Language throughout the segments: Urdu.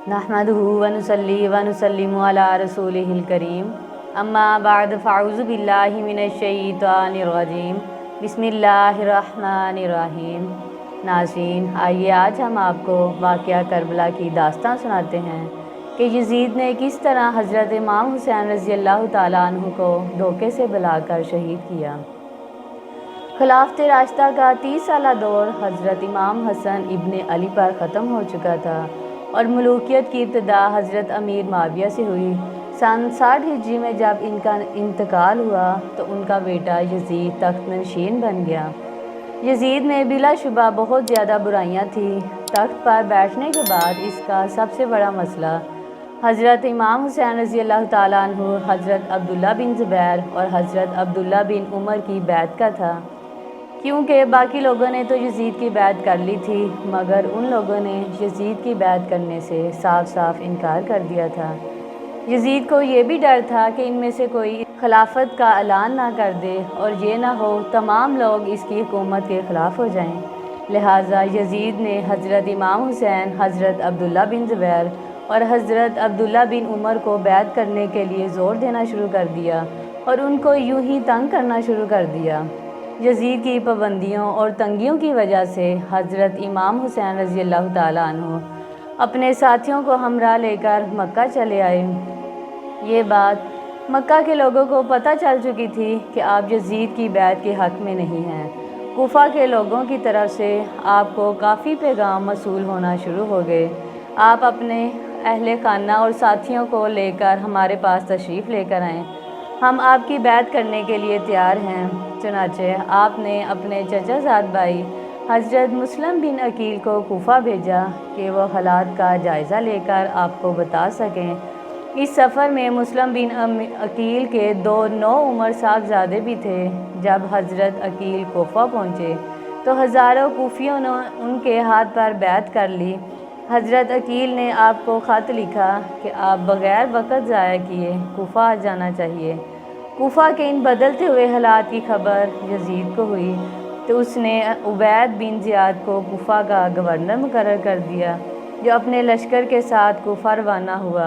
نحمدہ ونصلی ونسلم علی رسولہ الکریم اما بعد فاعوذ باللہ من الشیطان الرجیم بسم اللہ الرحمن الرحیم۔ ناظرین، آئیے آج ہم آپ کو واقعہ کربلا کی داستان سناتے ہیں کہ یزید نے کس طرح حضرت امام حسین رضی اللہ تعالیٰ عنہ کو دھوکے سے بلا کر شہید کیا۔ خلافت راشدہ کا 30 سالہ دور حضرت امام حسن ابن علی پر ختم ہو چکا تھا اور ملوکیت کی ابتدا حضرت امیر معاویہ سے ہوئی۔ سن 60 ہجری میں جب ان کا انتقال ہوا تو ان کا بیٹا یزید تخت نشین بن گیا۔ یزید میں بلا شبہ بہت زیادہ برائیاں تھیں۔ تخت پر بیٹھنے کے بعد اس کا سب سے بڑا مسئلہ حضرت امام حسین رضی اللہ تعالیٰ عنہ، حضرت عبداللہ بن زبیر اور حضرت عبداللہ بن عمر کی بیعت کا تھا، کیونکہ باقی لوگوں نے تو یزید کی بیعت کر لی تھی مگر ان لوگوں نے یزید کی بیعت کرنے سے صاف صاف انکار کر دیا تھا۔ یزید کو یہ بھی ڈر تھا کہ ان میں سے کوئی خلافت کا اعلان نہ کر دے اور یہ نہ ہو تمام لوگ اس کی حکومت کے خلاف ہو جائیں، لہٰذا یزید نے حضرت امام حسین، حضرت عبداللہ بن زبیر اور حضرت عبداللہ بن عمر کو بیعت کرنے کے لیے زور دینا شروع کر دیا اور ان کو یوں ہی تنگ کرنا شروع کر دیا۔ یزید کی پابندیوں اور تنگیوں کی وجہ سے حضرت امام حسین رضی اللہ تعالیٰ عنہ اپنے ساتھیوں کو ہمراہ لے کر مکہ چلے آئے۔ یہ بات مکہ کے لوگوں کو پتہ چل چکی تھی کہ آپ یزید کی بیعت کے حق میں نہیں ہیں۔ کوفہ کے لوگوں کی طرف سے آپ کو کافی پیغام موصول ہونا شروع ہو گئے۔ آپ اپنے اہل خانہ اور ساتھیوں کو لے کر ہمارے پاس تشریف لے کر آئیں، ہم آپ کی بیعت کرنے کے لیے تیار ہیں۔ چنانچہ آپ نے اپنے چچا زاد بھائی حضرت مسلم بن عقیل کو کوفہ بھیجا کہ وہ حالات کا جائزہ لے کر آپ کو بتا سکیں۔ اس سفر میں مسلم بن عقیل کے 2 نوعمر صاحبزادے بھی تھے۔ جب حضرت عقیل کوفہ پہنچے تو ہزاروں کوفیوں نے ان کے ہاتھ پر بیعت کر لی۔ حضرت عقیل نے آپ کو خط لکھا کہ آپ بغیر وقت ضائع کیے کوفہ آ جانا چاہیے۔ کوفہ کے ان بدلتے ہوئے حالات کی خبر یزید کو ہوئی تو اس نے عبید بن زیاد کو کوفہ کا گورنر مقرر کر دیا، جو اپنے لشکر کے ساتھ کوفہ روانہ ہوا،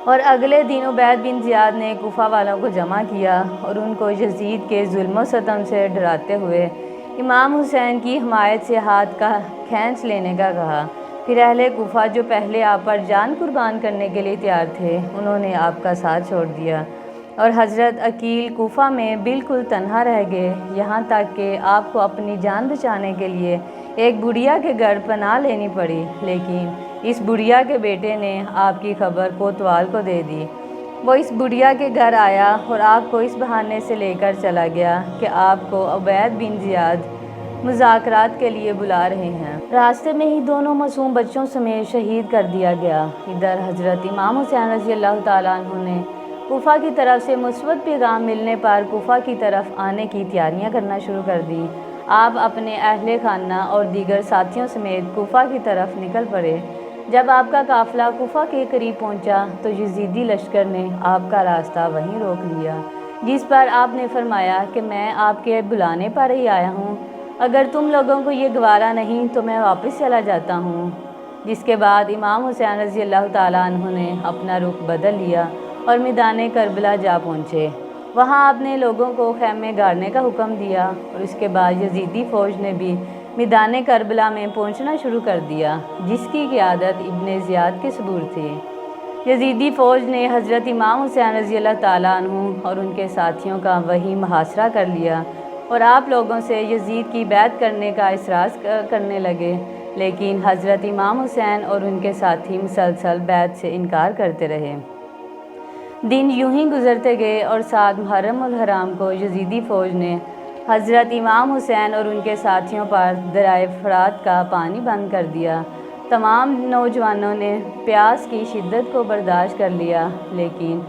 اور اگلے دن عبید بن زیاد نے کوفہ والوں کو جمع کیا اور ان کو یزید کے ظلم و ستم سے ڈراتے ہوئے امام حسین کی حمایت سے ہاتھ کا کھینچ لینے کا کہا۔ پھر اہل کوفہ جو پہلے آپ پر جان قربان کرنے کے لیے تیار تھے، انہوں نے آپ کا ساتھ چھوڑ دیا اور حضرت عقیل کوفہ میں بالکل تنہا رہ گئے، یہاں تک کہ آپ کو اپنی جان بچانے کے لیے ایک بڑھیا کے گھر پناہ لینی پڑی، لیکن اس بڑھیا کے بیٹے نے آپ کی خبر کوتوال کو دے دی۔ وہ اس بڑھیا کے گھر آیا اور آپ کو اس بہانے سے لے کر چلا گیا کہ آپ کو عبید بن زیاد مذاکرات کے لیے بلا رہے ہیں۔ راستے میں ہی دونوں معصوم بچوں سمیت شہید کر دیا گیا۔ ادھر حضرت امام حسین رضی اللہ تعالیٰ عنہ نے کوفہ کی طرف سے مثبت پیغام ملنے پر کوفہ کی طرف آنے کی تیاریاں کرنا شروع کر دیں۔ آپ اپنے اہل خانہ اور دیگر ساتھیوں سمیت کوفہ کی طرف نکل پڑے۔ جب آپ کا قافلہ کوفہ کے قریب پہنچا تو یزیدی لشکر نے آپ کا راستہ وہیں روک لیا، جس پر آپ نے فرمایا کہ میں آپ کے بلانے پر ہی آیا ہوں، اگر تم لوگوں کو یہ گوارا نہیں تو میں واپس چلا جاتا ہوں۔ جس کے بعد امام حسین رضی اللہ تعالیٰ عنہ نے اپنا رخ بدل لیا اور میدان کربلا جا پہنچے۔ وہاں آپ نے لوگوں کو خیمے گاڑنے کا حکم دیا اور اس کے بعد یزیدی فوج نے بھی میدان کربلا میں پہنچنا شروع کر دیا، جس کی قیادت ابن زیاد کے سبور تھی۔ یزیدی فوج نے حضرت امام حسین رضی اللہ تعالیٰ عنہ اور ان کے ساتھیوں کا وہیں محاصرہ کر لیا اور آپ لوگوں سے یزید کی بیعت کرنے کا اصرار کرنے لگے، لیکن حضرت امام حسین اور ان کے ساتھی مسلسل بیعت سے انکار کرتے رہے۔ دن یوں ہی گزرتے گئے اور 7 محرم الحرام کو یزیدی فوج نے حضرت امام حسین اور ان کے ساتھیوں پر دریائے فرات کا پانی بند کر دیا۔ تمام نوجوانوں نے پیاس کی شدت کو برداشت کر لیا، لیکن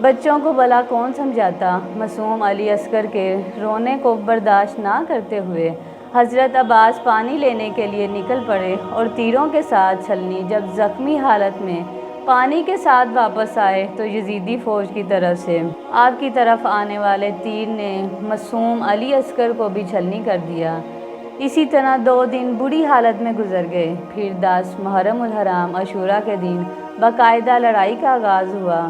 بچوں کو بھلا کون سمجھاتا۔ معصوم علی اصغر کے رونے کو برداشت نہ کرتے ہوئے حضرت عباس پانی لینے کے لیے نکل پڑے اور تیروں کے ساتھ چھلنی جب زخمی حالت میں پانی کے ساتھ واپس آئے تو یزیدی فوج کی طرف سے آپ کی طرف آنے والے تیر نے معصوم علی عسکر کو بھی چھلنی کر دیا۔ اسی طرح 2 دن بری حالت میں گزر گئے۔ پھر 10 محرم الحرام عاشوراء کے دن باقاعدہ لڑائی کا آغاز ہوا۔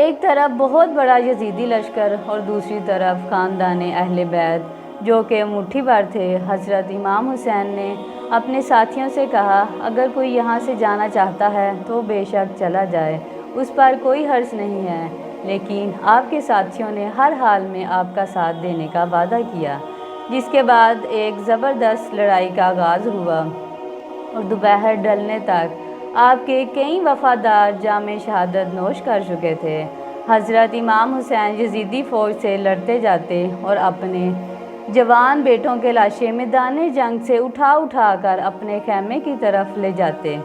ایک طرف بہت بڑا یزیدی لشکر اور دوسری طرف خاندان اہل بیت جو کہ مٹھی بھر تھے۔ حضرت امام حسین نے اپنے ساتھیوں سے کہا، اگر کوئی یہاں سے جانا چاہتا ہے تو بے شک چلا جائے، اس پر کوئی حرج نہیں ہے، لیکن آپ کے ساتھیوں نے ہر حال میں آپ کا ساتھ دینے کا وعدہ کیا۔ جس کے بعد ایک زبردست لڑائی کا آغاز ہوا اور دوپہر ڈھلنے تک آپ کے کئی وفادار جام شہادت نوش کر چکے تھے۔ حضرت امام حسین یزیدی فوج سے لڑتے جاتے اور اپنے جوان بیٹوں کے لاشیں میدان جنگ سے اٹھا کر اپنے خیمے کی طرف لے جاتے۔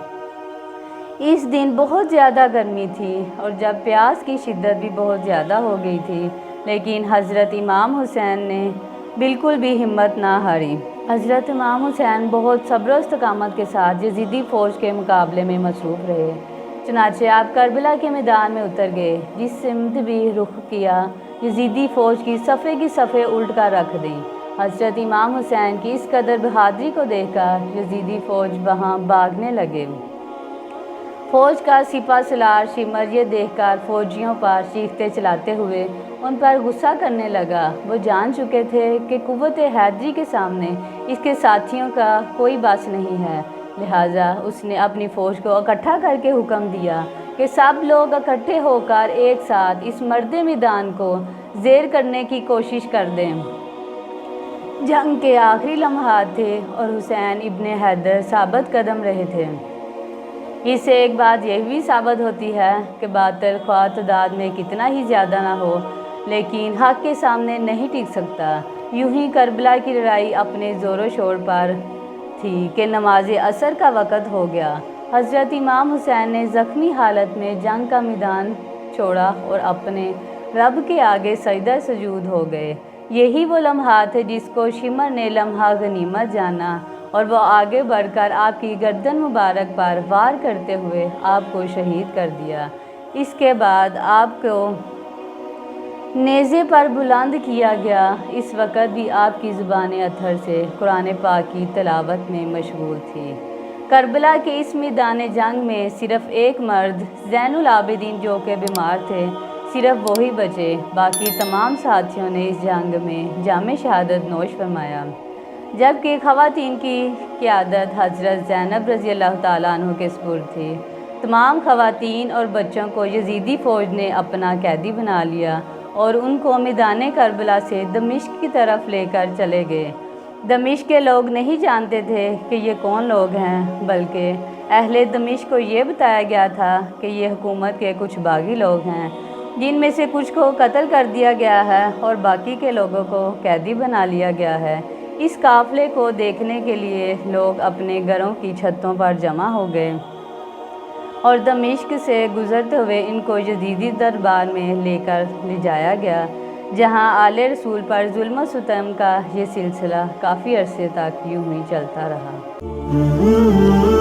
اس دن بہت زیادہ گرمی تھی اور جب پیاس کی شدت بھی بہت زیادہ ہو گئی تھی، لیکن حضرت امام حسین نے بالکل بھی ہمت نہ ہاری۔ حضرت امام حسین بہت صبر و استقامت کے ساتھ یزیدی فوج کے مقابلے میں مصروف رہے۔ چنانچہ آپ کربلا کے میدان میں اتر گئے۔ جس سمت بھی رخ کیا، یزیدی فوج کی صفیں الٹ کر رکھ دیں۔ حضرت امام حسین کی اس قدر بہادری کو دیکھ کر یزیدی فوج وہاں بھاگنے لگے۔ فوج کا سپہ سالار شمر یہ دیکھ کر فوجیوں پر چیختے چلاتے ہوئے ان پر غصہ کرنے لگا۔ وہ جان چکے تھے کہ قوت حیدری کے سامنے اس کے ساتھیوں کا کوئی بس نہیں ہے، لہٰذا اس نے اپنی فوج کو اکٹھا کر کے حکم دیا کہ سب لوگ اکٹھے ہو کر ایک ساتھ اس مرد میدان کو زیر کرنے کی کوشش کر دیں۔ جنگ کے آخری لمحات تھے اور حسین ابن حیدر ثابت قدم رہے تھے۔ اس سے ایک بات یہ بھی ثابت ہوتی ہے کہ باطل خواہ تعداد میں کتنا ہی زیادہ نہ ہو، لیکن حق کے سامنے نہیں ٹک سکتا۔ یوں ہی کربلا کی لڑائی اپنے زور و شور پر تھی کہ نماز عصر کا وقت ہو گیا۔ حضرت امام حسین نے زخمی حالت میں جنگ کا میدان چھوڑا اور اپنے رب کے آگے سجدہ سجود ہو گئے۔ یہی وہ لمحات ہے جس کو شمر نے لمحہ غنیمت جانا اور وہ آگے بڑھ کر آپ کی گردن مبارک پر وار کرتے ہوئے آپ کو شہید کر دیا۔ اس کے بعد آپ کو نیزے پر بلند کیا گیا۔ اس وقت بھی آپ کی زبان اطہر سے قرآن پاک کی تلاوت میں مشغول تھی۔ کربلا کے اس میدان جنگ میں صرف ایک مرد زین العابدین جو کہ بیمار تھے، صرف وہی بچے۔ باقی تمام ساتھیوں نے اس جنگ میں جام شہادت نوش فرمایا، جبکہ خواتین کی قیادت حضرت زینب رضی اللہ تعالیٰ عنہ کے سپرد تھی۔ تمام خواتین اور بچوں کو یزیدی فوج نے اپنا قیدی بنا لیا اور ان کو میدان کربلا سے دمشق کی طرف لے کر چلے گئے۔ دمشق کے لوگ نہیں جانتے تھے کہ یہ کون لوگ ہیں، بلکہ اہل دمشق کو یہ بتایا گیا تھا کہ یہ حکومت کے کچھ باغی لوگ ہیں، جن میں سے کچھ کو قتل کر دیا گیا ہے اور باقی کے لوگوں کو قیدی بنا لیا گیا ہے۔ اس قافلے کو دیکھنے کے لیے لوگ اپنے گھروں کی چھتوں پر جمع ہو گئے اور دمشق سے گزرتے ہوئے ان کو یزیدی دربار میں لے جایا گیا، جہاں آل رسول پر ظلم و ستم کا یہ سلسلہ کافی عرصے تک یوں ہی چلتا رہا۔